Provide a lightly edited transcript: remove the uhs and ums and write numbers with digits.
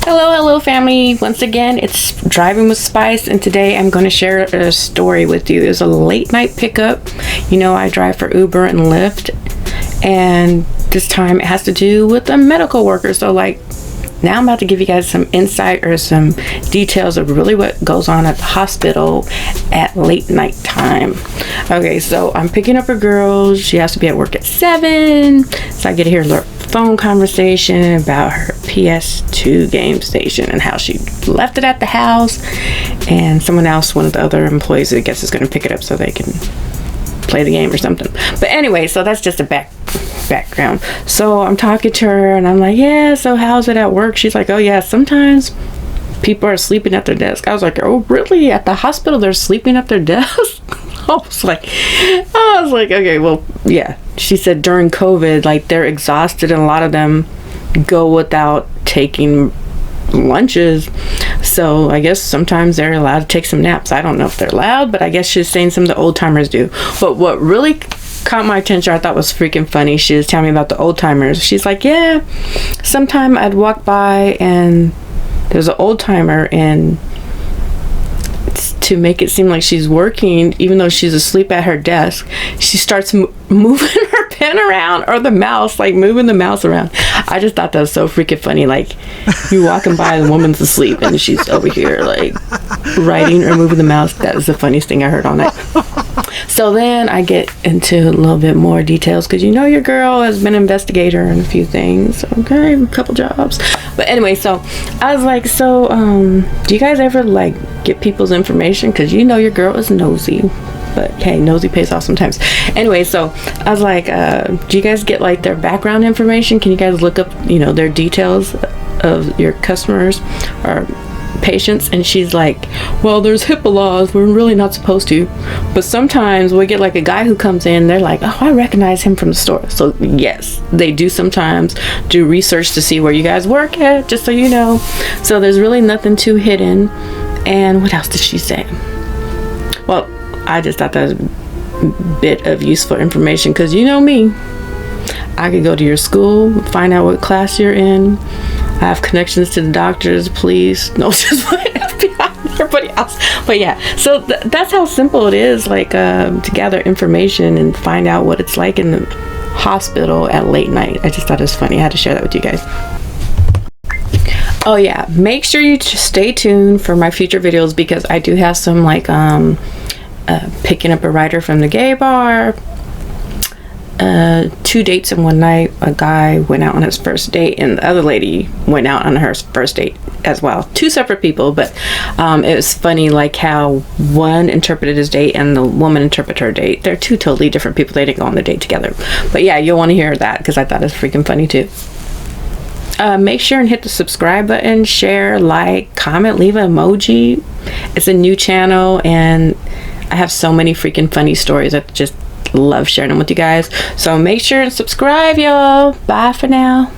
Hello, family. Once again, it's Driving with Spice, and today I'm going to share a story with you. It's a late night pickup. You know, I drive for Uber and Lyft, and this time it has to do with a medical worker. So, now I'm about to give you guys some insight or some details of really what goes on at the hospital at late night time. Okay, so I'm picking up a girl. She has to be at work at 7, so I get to hear a phone conversation about her PS2 game station and how she left it at the house, and someone else, one of the other employees, I guess, is going to pick it up so they can play the game or something. But anyway, so that's just a background. So I'm talking to her and I'm like, yeah, so how's it at work? She's like, oh yeah, sometimes people are sleeping at their desk. I was like, oh really? At the hospital they're sleeping at their desk? I was like, okay, well, yeah. She said during COVID, they're exhausted and a lot of them go without taking lunches. So I guess sometimes they're allowed to take some naps. I don't know if they're allowed, but I guess she's saying some of the old timers do. But what really caught my attention, I thought was freaking funny, she was telling me about the old timers. She's like, yeah, sometime I'd walk by and there's an old timer, and to make it seem like she's working even though she's asleep at her desk, she starts moving her pen around, or the mouse, moving the mouse around. I just thought that was so freaking funny. You walking by, the woman's asleep and she's over here writing or moving the mouse. That was the funniest thing I heard all night. So then I get into a little bit more details, because your girl has been an investigator in a few things, okay, a couple jobs. But anyway, so I was like, so do you guys ever get people's information? Because your girl is nosy, but hey, nosy pays off sometimes. Anyway, so I was like, do you guys get their background information? Can you guys look up their details of your customers or patients? And she's like, well, there's HIPAA laws, we're really not supposed to, but sometimes we get a guy who comes in, they're like, oh, I recognize him from the store. So yes, they do sometimes do research to see where you guys work at, just so you know. So there's really nothing too hidden. And what else did she say? Well, I just thought that was a bit of useful information, because me, I could go to your school, find out what class you're in. I have connections to the doctors, police, no, just FBI, everybody else. But yeah, so that's how simple it is, to gather information and find out what it's like in the hospital at late night. I just thought it was funny. I had to share that with you guys. Oh yeah, make sure you stay tuned for my future videos, because I do have some picking up a writer from the gay bar, 2 dates in one night. A guy went out on his first date and the other lady went out on her first date as well. 2 separate people, but it was funny how one interpreted his date and the woman interpreted her date. They're 2 totally different people. They didn't go on the date together. But yeah, you'll want to hear that, because I thought it was freaking funny too. Make sure and hit the subscribe button, share, comment, leave an emoji. It's a new channel and I have so many freaking funny stories. I just love sharing them with you guys. So make sure and subscribe, y'all. Bye for now.